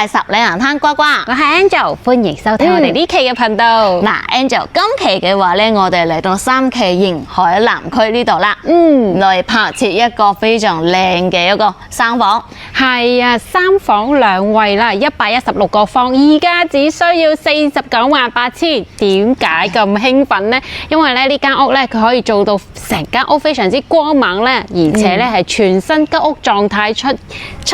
係十里洋灘呱呱，我係 Angel，歡迎收睇我哋呢期嘅頻道。嗱，Angel，今期嘅話咧，我哋嚟到三期沿海南區呢度啦，嚟拍攝一個非常靚嘅一個三房。係啊，三房兩衛啦，116個方，而家只需要498000。點解咁興奮呢？因為咧呢間屋咧，佢可以做到成間屋非常之光猛咧，而且咧係全新吉屋狀態出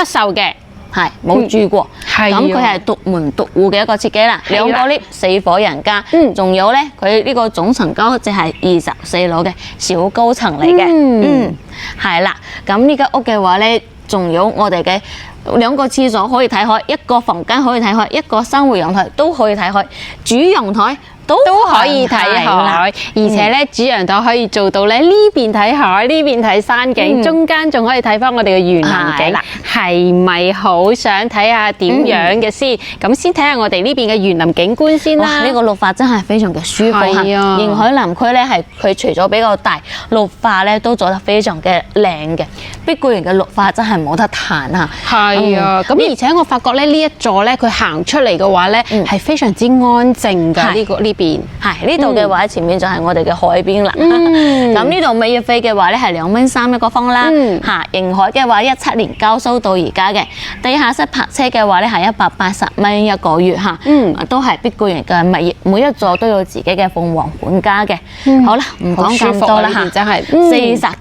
售嘅。係冇住過，係咁佢係獨門獨戶嘅一個設計啦，兩個 lift 4伙人家，仲有咧佢呢個總層高即係24樓嘅小高層嚟嘅，係啦，咁呢間屋嘅話咧，仲有我哋嘅兩個廁所可以睇海，一個房間可以睇海，一個生活陽台都可以睇海，主陽台都可以睇海，而且咧主陽台可以做到咧呢邊睇海，呢邊睇山景，中間仲可以睇翻我哋嘅園林景，係咪好想睇下點樣嘅先？咁先睇下我哋呢邊嘅園林景觀先啦。呢個綠化真係非常嘅舒服嚇。沿海南區咧係佢除咗比較大，綠化咧都做得非常嘅靚嘅。碧桂園嘅綠化真係冇得彈嚇。係啊，咁而且我發覺咧呢一座咧佢行出嚟嘅話咧係非常之安靜㗎。呢邊係呢度嘅話，前面就係我哋嘅海邊啦。咁呢度每月費嘅話咧係2.3蚊一個方啦。嚇，沿海嘅話17年交收到而家嘅，地下室泊車嘅話咧係180蚊一個月嚇。都係碧桂園嘅物業，每一座都有自己嘅鳳凰管家嘅。好啦，唔講咁多啦嚇，真係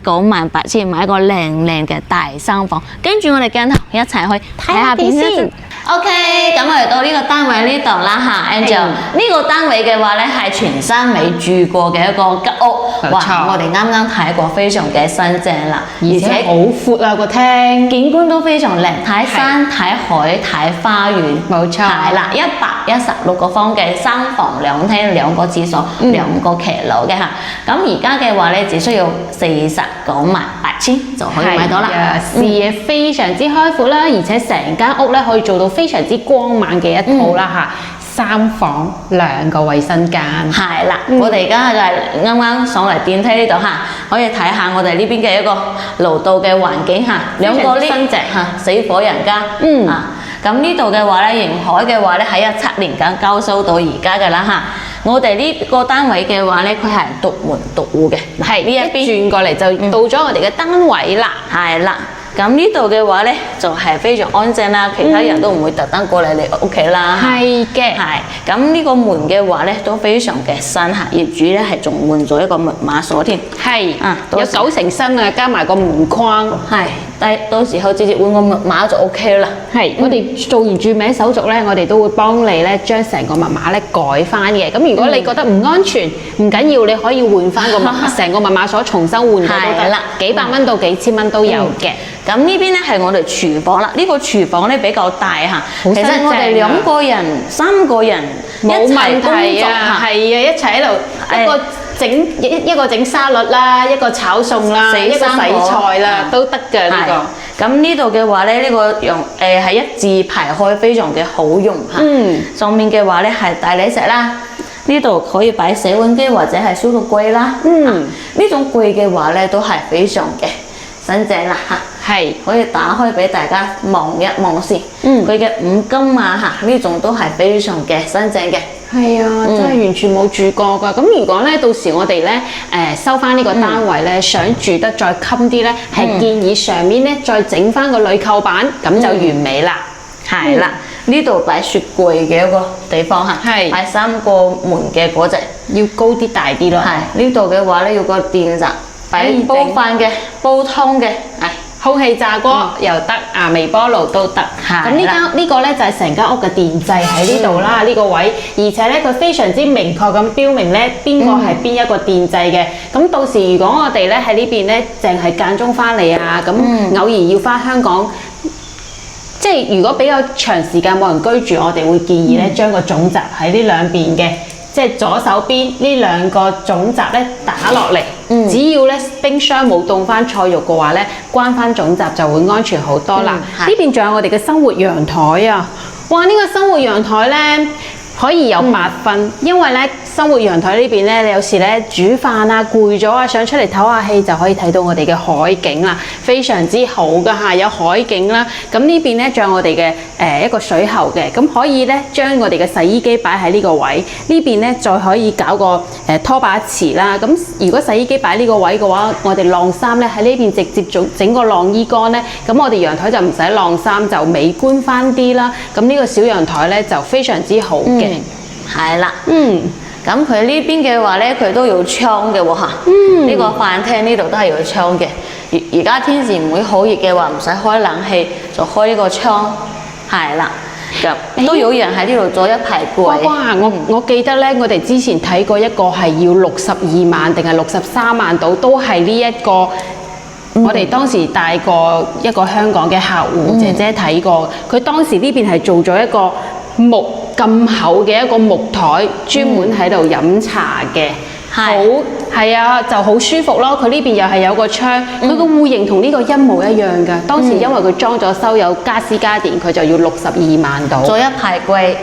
498000買一個靚靚嘅大三房，跟住我哋鏡頭一齊去睇下片先。OK， 咁嚟到呢個單位呢度啦嚇 ，Angel，呢個單位嘅話咧係全新未住過嘅一個吉屋，哇！我哋啱啱睇過，非常嘅新淨啦，而且好闊啊個廳，景觀都非常靚，睇山、睇海、睇花園，冇錯，係啦，116個方嘅三房兩廳兩個廁所兩個騎樓嘅嚇，咁而家嘅話咧只需要498000就可以買到啦，視野非常之開闊啦，而且成間屋咧可以做到非常之光猛嘅一套啦嚇，三房兩個衛生間。係啦，我哋而家就係啱啱上嚟電梯呢度嚇，可以睇下我哋呢邊嘅一個樓道嘅環境嚇，兩個呢新隻嚇4伙人家，咁呢度嘅話咧，沿海嘅話咧喺17年間交收到而家嘅啦嚇。我哋呢個單位嘅話咧，佢係獨門獨戶嘅，係呢一邊轉過嚟就到咗我哋嘅單位啦，係啦。咁呢度嘅話咧，就係非常安靜啦，其他人都唔會特登過嚟你屋企啦。係嘅，係。咁呢個門嘅話咧，都非常嘅新嚇，業主咧係仲換咗一個密碼鎖添。係，有90新啊，加埋個門框。係，但係到時候直接換個密碼就 OK 啦。係，我哋做完住名手續咧，我哋都會幫你咧將成個密碼咧改翻嘅。咁如果你覺得唔安全，唔緊要，你可以換翻個密碼，成個密碼鎖重新換過都得啦，幾百蚊到幾千蚊都有嘅。咁呢邊咧係我哋廚房啦，呢個廚房咧比較大嚇，其實我哋2個人、3個人冇問題啊，係啊，一齊喺度一個整沙律啦，一個炒餸啦，一個洗菜啦，都得嘅呢個。咁呢度嘅話咧，呢個用係一字排開，非常嘅好用嚇。上面嘅話咧係大理石啦，呢度可以擺洗碗機或者係消毒櫃啦。呢種櫃嘅話咧都係非常嘅新淨啦嚇。係可以打開俾大家望一望先，佢嘅五金啊嚇，呢種都係非常嘅新淨嘅。係啊，真係完全冇住過㗎。咁如果咧到時我哋咧收翻呢個單位咧，想住得再襟啲咧，係建議上面咧再整翻個鋁扣板，咁就完美啦。係啦，呢度擺雪櫃嘅一個地方嚇，擺3個門嘅嗰隻，要高啲大啲咯。係呢度嘅話咧，要個電閘，擺煲飯嘅、煲湯嘅，空氣炸鍋又得啊，微波爐都得。咁呢個咧就係成間屋嘅電掣喺呢度啦，呢個位，而且咧佢非常之明確咁標明咧邊個係邊一個電掣嘅。咁到時如果我哋咧喺呢邊咧，淨係間中翻嚟啊，咁偶然要翻香港，即係如果比較長時間冇人居住，我哋會建議咧將個總閘喺呢兩邊嘅。即係左手邊呢兩個總閘咧打落嚟，只要咧冰箱冇凍翻菜肉嘅話咧，關翻總閘就會安全好多啦。呢邊仲有我哋嘅生活陽台啊！哇！呢個生活陽台咧可以有8分，因為咧生活陽台呢邊咧，你有時咧煮飯啊攰咗啊，想出嚟唞下氣就可以睇到我哋嘅海景啦，非常之好噶嚇，有海景啦。咁呢邊咧仲有我哋嘅一個水喉嘅，咁可以咧將我哋嘅洗衣機擺喺呢個位，呢邊咧再可以搞個拖把池啦。咁如果洗衣機擺呢個位嘅話，我哋晾衫咧喺呢邊直接整個晾衣杆咧，咁我哋陽台就唔使晾衫，就美觀翻啲啦。咁呢個小陽台咧就非常之好嘅。係啦，咁佢呢邊嘅話咧，佢都有窗嘅喎嚇，呢個飯廳呢度都係有窗嘅。而家天時唔會好熱嘅話，唔使開冷氣，就開呢個窗，係啦。咁都有人喺呢度做一排櫃。哇！我記得咧，我哋之前睇過一個係要62萬定係63萬到，都係呢一個。我哋當時帶過一個香港嘅客戶姐姐睇過，佢當時呢邊係做咗一個木咁厚嘅一個木台，專門喺度飲茶嘅，好係啊，就好舒服咯。佢呢邊又係有個窗，佢個戶型同呢個一模一樣㗎。當時因為佢裝咗修有家私家電，佢就要62萬到。做一排櫃，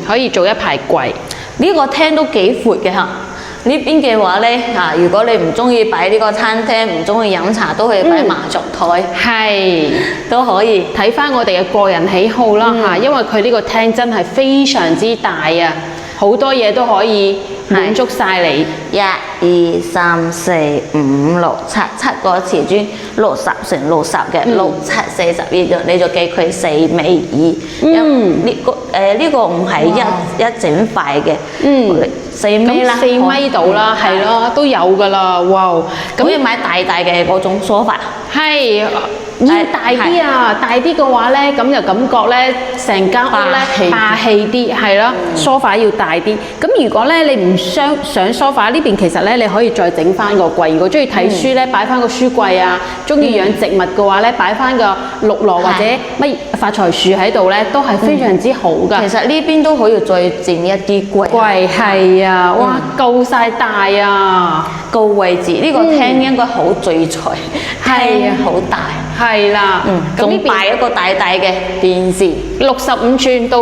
可以做一排櫃。呢個廳都幾闊嘅嚇。呢邊嘅話咧，如果你唔中意擺呢個餐廳，唔中意飲茶，都可以擺麻雀台，係都可以睇翻我哋嘅個人喜好啦嚇。因為佢呢個廳真係非常之大啊，好多嘢都可以滿足晒你。1、2、3、4、5、6、7，七個瓷磚，60乘60嘅，6、7、40，你就計佢4米2。呢個唔係一整塊嘅，4米啦，4米到啦，係咯，都有㗎啦，哇！咁可以買大嘅嗰種梳化。係要大啲啊！大啲嘅話咧，咁就感覺咧成間屋咧霸氣啲，係咯。梳化要大啲。咁如果咧你唔想梳化呢邊，其實咧你可以再整翻個櫃。如果中意睇書咧，擺翻個書櫃啊；中意養植物嘅話咧，擺翻個綠蘿或者乜發財樹喺度咧，都係非常之好㗎。其實呢邊都可以再整一啲櫃。櫃係啊，哇，夠晒大啊！個位置呢個廳應該好聚財，廳好大。係啦，仲擺一個大嘅電視，65寸到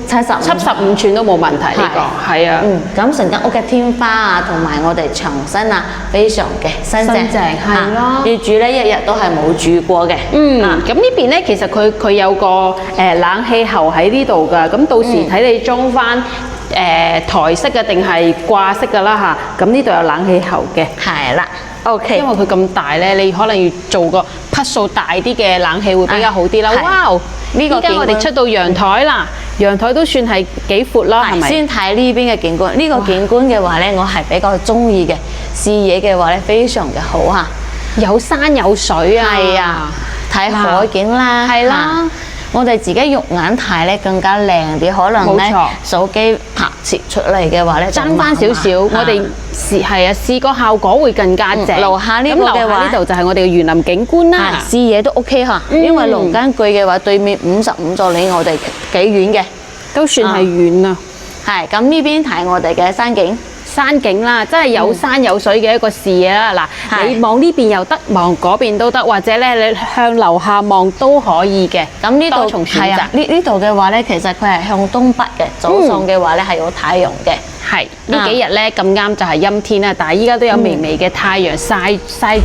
75寸都冇問題呢個，係啊。咁成間屋嘅天花啊，同埋我哋牆身啊，非常嘅新淨，係咯。業主咧一日都係冇住過嘅。咁呢邊咧其實佢有個冷氣喉喺呢度㗎，咁到時睇你裝翻台式嘅定係掛式㗎啦嚇。咁呢度有冷氣喉嘅，係啦。OK， 因為佢咁大咧，你可能要做個匹數大啲嘅冷氣會比較好啲啦。哇！呢個我哋出到陽台啦，陽台都算係幾闊啦，係咪？先睇呢邊嘅景觀，呢個景觀嘅話咧，我係比較中意嘅。視野嘅話咧，非常嘅好嚇，有山有水啊，係啊，睇海景啦，係啦。我哋自己肉眼睇咧更加靚啲，可能咧手機拍攝出嚟嘅話咧爭翻少少，我哋視覺效果會更加正。樓下呢個嘅話，呢度就係我哋嘅園林景觀啦，視野都 OK 嚇，因為龍間居嘅話對面55座離我哋幾遠嘅，都算係遠啊。係咁呢邊睇我哋嘅山景啦，真係有山有水嘅一個視野啦。嗱，你望呢邊又得，望嗰邊都得，或者咧你向樓下望都可以嘅。咁呢度係啊，呢度嘅話咧，其實佢係向東北嘅，早上嘅話咧係有太陽嘅。係呢幾日咧咁啱就係陰天啦，但係依家都有微微嘅太陽曬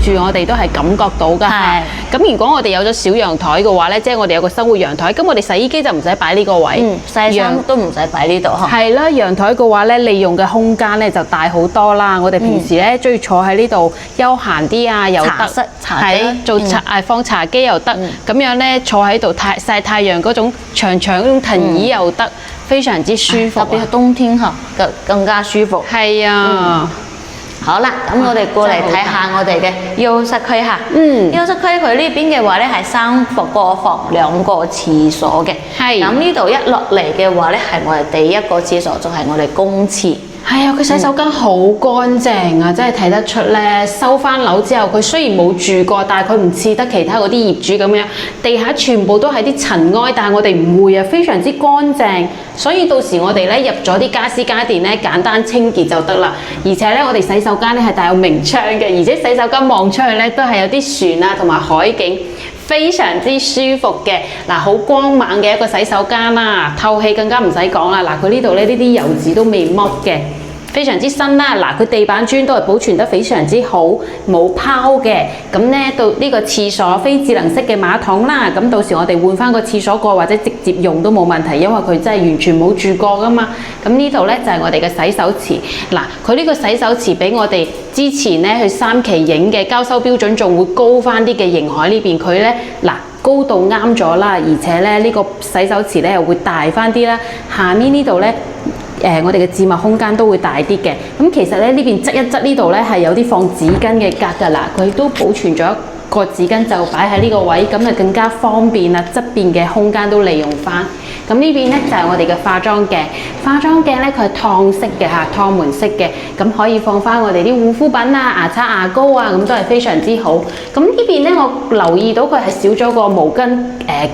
住我哋，都係感覺到㗎。係。咁如果我哋有咗小陽台嘅話咧，即係我哋有個生活陽台，咁我哋洗衣機就唔使擺呢個位，洗衫都唔使擺呢度呵。係啦，陽台嘅話咧，利用嘅空間咧就大好多啦。我哋平時咧中意坐喺呢度休閒啲啊，又得係做放茶几又得，咁樣咧坐喺度曬太陽嗰種長嗰種藤椅又得。非常之舒服，特別係冬天嚇，更加舒服。係啊，好啦，咁我哋過嚟睇下我哋嘅休息區嚇。休息區佢呢邊嘅話咧係3個房2個廁所嘅。係。咁呢度一落嚟嘅話咧係我哋第一個廁所，就係我哋公廁。係啊，佢洗手間好乾淨啊，真係睇得出咧。收翻樓之後，佢雖然冇住過，但係佢唔似得其他嗰啲業主咁樣，地下全部都係啲塵埃，但係我哋唔會啊，非常之乾淨。所以到時我哋咧入咗啲家私家電咧，簡單清潔就得啦。而且咧，我哋洗手間咧係帶有明窗嘅，而且洗手間望出去咧都係有啲船啊同埋海景。非常之舒服嘅，嗱好光猛嘅一個洗手間啦，透氣更加唔使講啦。嗱佢呢度咧呢啲油脂都未剝嘅，非常之新啦。嗱佢地板磚都係保存得非常之好，冇拋嘅。咁咧到呢個廁所非智能式嘅馬桶啦，咁到時我哋換翻個廁所蓋或者直接用都冇問題，因為佢真係完全冇住過噶嘛。咁呢度咧就係我哋嘅洗手池。嗱佢呢個洗手池比我哋之前咧去三期影嘅交收標準仲會高翻啲嘅，迎海呢邊佢咧嗱。高度啱咗啦，而且咧呢個洗手池咧又會大翻啲啦。下面呢度咧，我哋嘅置物空間都會大啲嘅。咁其實咧呢邊側一側呢度咧係有啲放紙巾嘅格㗎啦，佢都保存咗一個紙巾就擺喺呢個位，咁就更加方便啦。側邊嘅空間都利用翻。咁呢邊咧就係我哋嘅化妝鏡，化妝鏡咧佢係燙式嘅嚇，燙門式嘅，咁可以放翻我哋啲護膚品啊、牙刷、牙膏啊，咁都係非常之好。咁呢邊咧我留意到佢係少咗個毛巾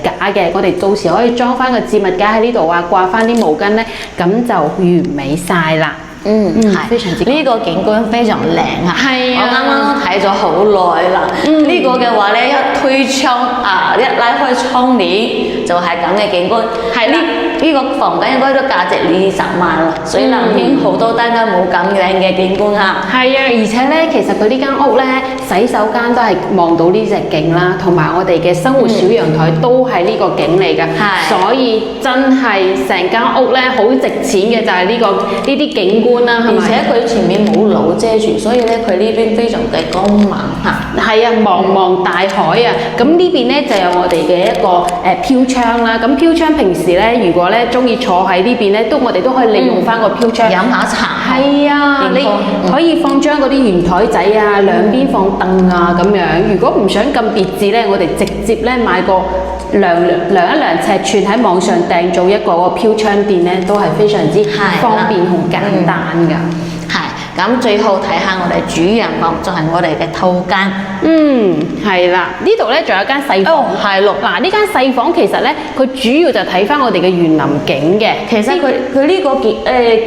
架嘅，我哋到時可以裝翻個置物架喺呢度啊，掛翻啲毛巾咧，咁就完美晒啦。係非常之呢個景觀非常靚啊！係啊，我啱啱都睇咗好耐啦。呢個嘅話咧，一推窗一拉開窗簾就係咁嘅景觀。係呢個房間應該都價值20萬啦，所以南邊好多單間冇咁靚嘅景觀啊。係啊，而且咧，其實佢呢間屋咧，洗手間都係望到呢隻景啦，同埋我哋嘅生活小陽台都係呢個景嚟㗎。所以真係成間屋咧好值錢嘅就係呢啲景觀。而且佢前面冇樓遮住，所以咧佢呢邊非常嘅光猛嚇。係啊，茫茫大海啊！咁呢邊咧就有我哋嘅一個飄窗啦。咁飄窗平時咧，如果咧中意坐喺呢邊咧，我哋都可以利用翻個飄窗飲下茶。係啊，你可以放張嗰啲圓台仔啊，兩邊放凳啊咁樣。如果唔想咁別緻咧，我哋直接咧買個量一量尺寸喺網上訂做一個飄窗墊咧，都係非常之方便同簡單㗎。咁最後睇下我哋主人房，就係我哋嘅套間。係啦，呢度咧仲有間細房。係咯。嗱，呢間細房其實咧，佢主要就睇翻我哋嘅園林景嘅。其實佢呢個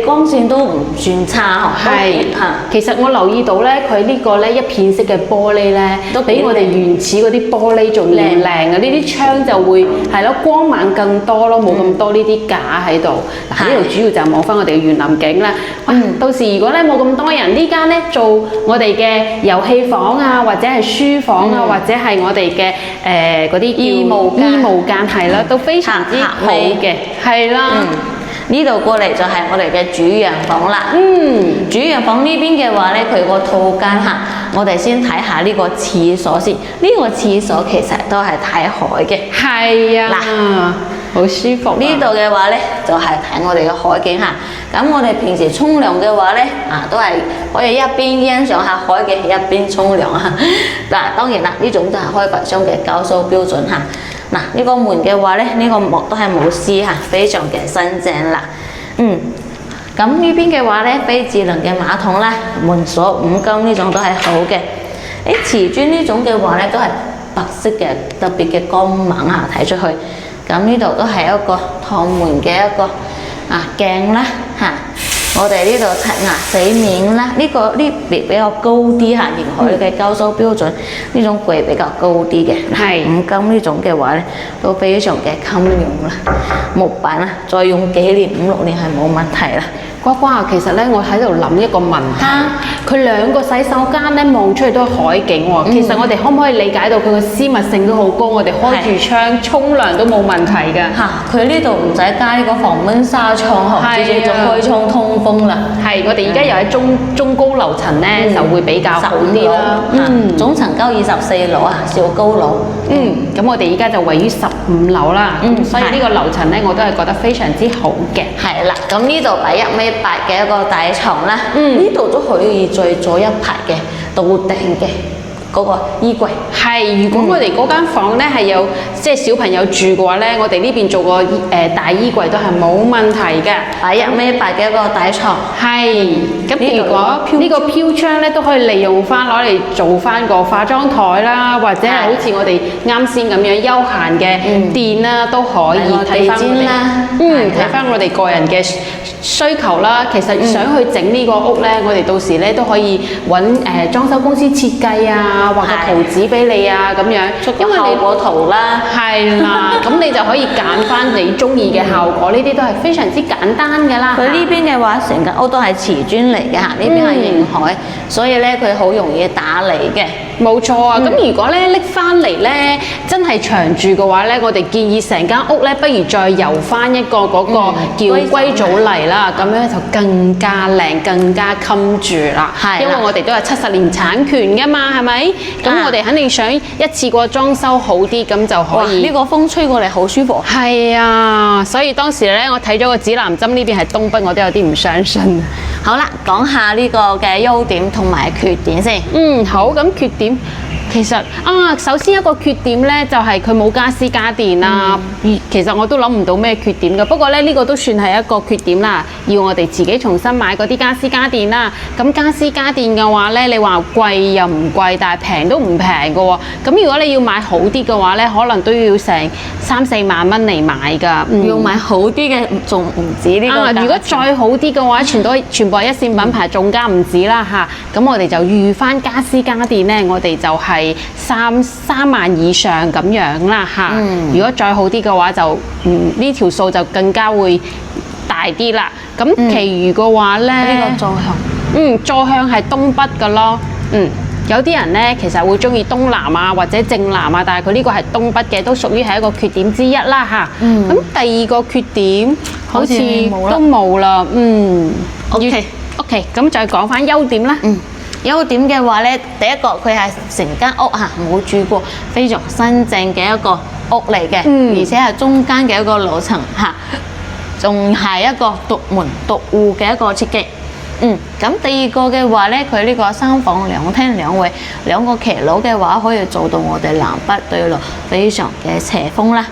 光線都唔算差嗬。係。其實我留意到咧，佢呢個咧一片式嘅玻璃咧，都比我哋原始嗰啲玻璃仲靚啊！呢啲窗就會係咯光猛更多咯，冇咁多呢啲架喺度。嗱，呢度主要就望翻我哋嘅園林景啦。到時如果咧冇咁多人，呢間咧做我哋嘅遊戲房啊，或者係書房啊，或者係我哋嘅嗰啲衣帽間係啦，都非常之好嘅，係啦。呢度過嚟就係我哋嘅主人房啦。主人房呢邊嘅話咧，佢個套間嚇，我哋先睇下呢個廁所先。呢個廁所其實都係睇海嘅。係啊。嗱。好舒服。呢度嘅話咧，就係睇我哋嘅海景嚇。咁我哋平時沖涼嘅話咧，都係可以一邊欣賞下海嘅，一邊沖涼啊。嗱，當然啦，呢種就係開發商嘅交收標準嚇。嗱，呢個門嘅話咧，呢個幕都係冇絲嚇，非常嘅新淨啦。咁呢邊嘅話咧，非智能嘅馬桶啦，門鎖5金呢種都係好嘅。瓷磚呢種嘅話咧，都係白色嘅，特別嘅光猛嚇，睇出去。咁呢度都係一個趟門嘅一個鏡啦嚇，我哋呢度刷牙洗面啦，呢邊比較高啲嚇，沿海嘅交收標準呢種櫃比較高啲嘅，5金呢種嘅話咧都非常嘅襟用啦，木板啦，再用幾年5、6年係冇問題啦。瓜瓜，其實咧我喺度諗一個問題，佢兩個洗手間咧望出去都係海景喎。其實我哋可唔可以理解到佢個私密性都好高？我哋開住窗沖涼都冇問題㗎。佢呢度唔使加呢個防蚊紗窗，直接就開窗通風啦。係，我哋而家又喺中高樓層咧，就會比較好啲啦。總層高24樓啊，小高樓。咁我哋而家就位於15樓啦。所以呢個樓層咧，我都係覺得非常之好嘅。係啦，咁呢度擺1.8米嘅一個大床啦，呢度都可以再做一排嘅到頂嘅嗰個衣櫃。係，如果我哋嗰間房咧係有即係小朋友住嘅話咧，我哋呢邊做個大衣櫃都係冇問題嘅。擺1.8米嘅一個大床。係，咁如果呢個飄窗咧都可以利用翻攞嚟做翻個化妝台啦，或者係好似我哋啱先咁樣休閒嘅墊啦，都可以睇翻我哋。睇翻我哋個人嘅需求啦。其實想去整呢個屋咧，我哋到時咧都可以揾裝修公司設計啊。啊，畫個圖紙俾你啊咁樣，因為效果圖啦，係啦，咁你就可以揀翻你中意嘅效果，呢啲都係非常之簡單㗎啦。佢呢邊嘅話，成間屋都係瓷磚嚟嘅嚇，呢邊係迎海，所以咧佢好容易打理嘅。冇錯啊！咁如果咧拎翻嚟咧，真係長住嘅話咧，我哋建議成間屋咧，不如再油翻一個嗰個叫硅藻泥啦，咁樣就更加靚、更加襟住啦。係，因為我哋都有70年產權噶嘛，係咪？咁我哋肯定想一次過裝修好啲，咁就可以。呢個風吹過嚟好舒服。係啊，所以當時咧，我睇咗個指南針呢邊係東北，我都有啲唔相信。好啦，講下呢個嘅優點同埋缺點先。好，咁缺點。其實首先一個缺點咧，就係佢冇家私家電啦。其實我都諗唔到咩缺點㗎。不過咧，呢個都算係一個缺點啦。要我哋自己重新買嗰啲家私家電啦。咁家私家電嘅話咧，你話貴又唔貴，但係平都唔平㗎喎。咁如果你要買好啲嘅話咧，可能都要成3-4萬蚊嚟買㗎。要買好啲嘅仲唔止呢個。如果再好啲嘅話，全部係一線品牌，仲加唔止啦嚇。咁我哋就預翻家私家電咧，我哋就係3萬以上咁樣啦嚇。如果再好啲嘅話，就呢條數就更加會大啲啦。咁其餘嘅話咧，呢個坐向，坐向係東北嘅咯。有啲人咧其實會中意東南啊或者正南啊，但係佢呢個係東北嘅，都屬於係一個缺點之一啦嚇。咁第二個缺點好似都冇啦。OK，咁再講翻優點啦。優點嘅話咧，第一個佢係成間屋嚇冇住過，非常新淨嘅一個屋嚟嘅，而且係中間嘅一個樓層嚇，仲係一個獨門獨戶嘅一個設計。咁第二個嘅話咧，佢呢個3房2廳2衛2個騎樓嘅話，可以做到我哋南北對落非常嘅斜風啦。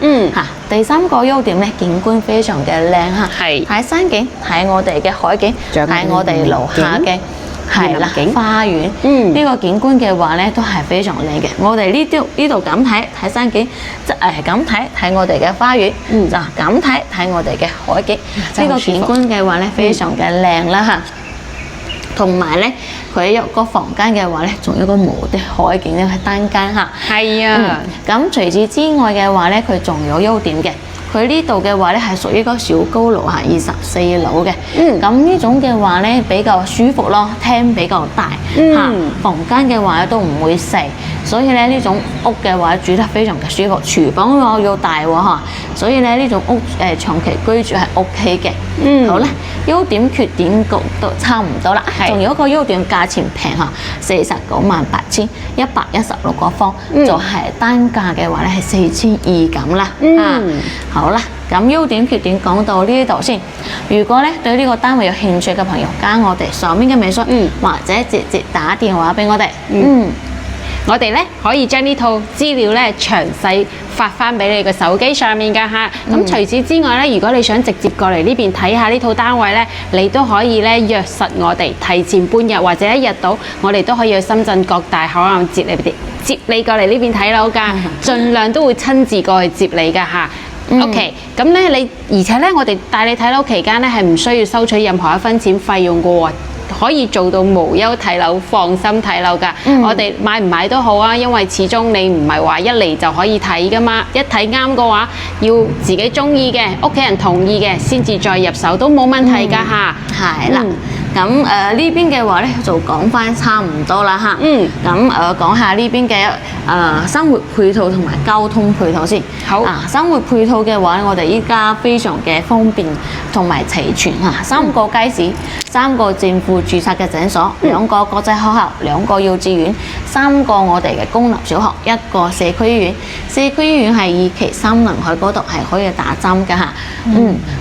第三個優點咧，景觀非常嘅靚嚇，睇山景，睇我哋嘅海景，睇我哋樓下嘅。係啦，花園呢個景觀嘅話咧，都係非常靚嘅。我哋呢度咁睇山景，即係咁睇我哋嘅花園，就咁睇我哋嘅海景。呢個景觀嘅話咧，非常嘅靚啦嚇。同埋咧，佢一個房間嘅話咧，仲有一個無敵海景咧，係單間嚇。係啊。咁除此之外嘅話咧，佢仲有優點嘅。佢呢度嘅話咧係屬於一個小高樓嚇，24樓嘅。咁呢種嘅話咧比較舒服咯，廳比較大嚇，房間嘅話都唔會細，所以咧呢種屋嘅話住得非常嘅舒服。廚房我要大喎嚇，所以咧呢種屋長期居住係 OK 嘅。好啦，優點缺點都差唔多啦。仲有一個優點，價錢平嚇，498116個方，就係單價嘅話咧係4200咁啦。好啦，咁優點缺點講到呢度先。如果咧對呢個單位有興趣嘅朋友，加我哋上面嘅微信，或者直接打電話俾我哋。我哋咧可以將呢套資料咧詳細發翻俾你個手機上面㗎嚇。咁除此之外咧，如果你想直接過嚟呢邊睇下呢套單位咧，你都可以咧約實我哋，提前半日或者1日到，我哋都可以去深圳各大口岸接你過嚟呢邊睇樓㗎，盡量都會親自過去接你㗎嚇。OK，咁咧而且咧我哋帶你睇樓期間咧係唔需要收取任何1分錢費用㗎喎。可以做到無憂睇樓，放心睇樓㗎。我哋買唔買都好啊，因為始終你唔係話一嚟就可以睇㗎嘛。一睇啱嘅話，要自己中意嘅，屋企人同意嘅，先至再入手都冇問題㗎嚇。係啦。咁呢邊嘅話咧就講翻差唔多啦嚇。咁講下呢邊嘅生活配套同埋交通配套先。好。生活配套嘅話，我哋依家非常嘅方便同埋齊全嚇。3個街市，3個政府註冊嘅診所，2個國際學校，2個幼稚園，3個我哋嘅公立小學，1個社區醫院。社區醫院係2期3臨海嗰度係可以打針㗎嚇。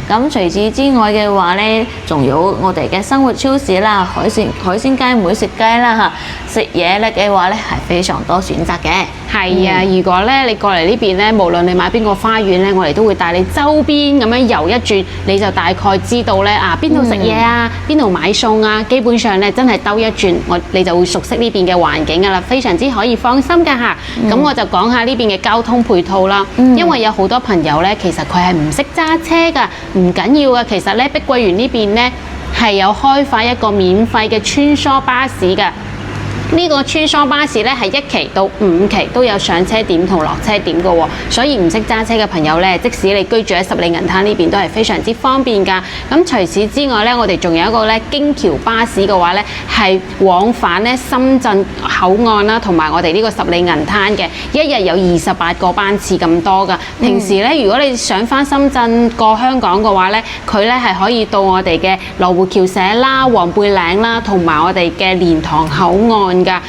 咁除此之外嘅話咧，仲有我哋嘅生活超市啦，海鮮街、美食街啦嚇，食嘢咧嘅話咧係非常多選擇嘅。係啊，如果咧你過嚟呢邊咧，無論你買邊個花園咧，我哋都會帶你周邊咁樣遊一轉，你就大概知道咧邊度食嘢啊，邊度買餸啊，基本上咧真係兜一轉，你就會熟悉呢邊嘅環境㗎啦，非常之可以放心㗎嚇。咁我就講下呢邊嘅交通配套啦，因為有好多朋友咧，其實佢係唔識揸車㗎，唔緊要㗎。其實咧碧桂園呢邊咧係有開發一個免費嘅穿梭巴士㗎。呢個穿梭巴士咧係1期到5期都有上車點同落車點嘅喎，所以唔識揸車嘅朋友咧，即使你居住喺十里銀灘呢邊都係非常之方便㗎。咁除此之外咧，我哋仲有一個咧京橋巴士嘅話咧，係往返咧深圳口岸啦，同埋我哋呢個十里銀灘嘅，一日有28個班次咁多㗎。平時咧，如果你想返深圳過香港嘅話咧，佢咧係可以到我哋嘅羅湖橋社啦、黃貝嶺啦，同埋我哋嘅蓮塘口岸㗎。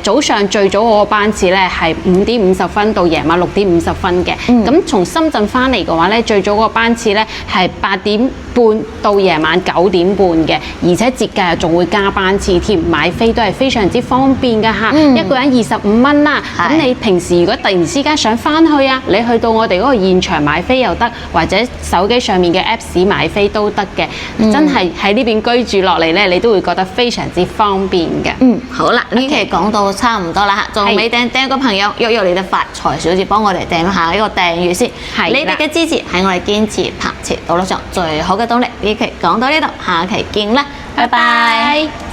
早上最早嗰個班次咧係5點50分到夜晚6點50分嘅。咁從深圳翻嚟嘅話咧，最早嗰個班次咧係8點半到夜晚9點半嘅，而且節假日仲會加班次添，買飛都係非常之方便㗎嚇。一個人25蚊啦。咁你平時如果突然之間想翻去啊，你去到我哋嗰個現場買飛又得，或者手機上面嘅 Apps 買飛都得嘅。真係喺呢邊居住落嚟咧，你都會覺得非常之方便嘅。好啦，呢期講到差唔多啦，仲未訂閱嘅朋友，喐你哋發財小子幫我哋訂下呢個訂閱先。你哋嘅支持係我哋堅持拍攝道路上最好嘅動力。呢期講到呢度，下期見啦，拜拜。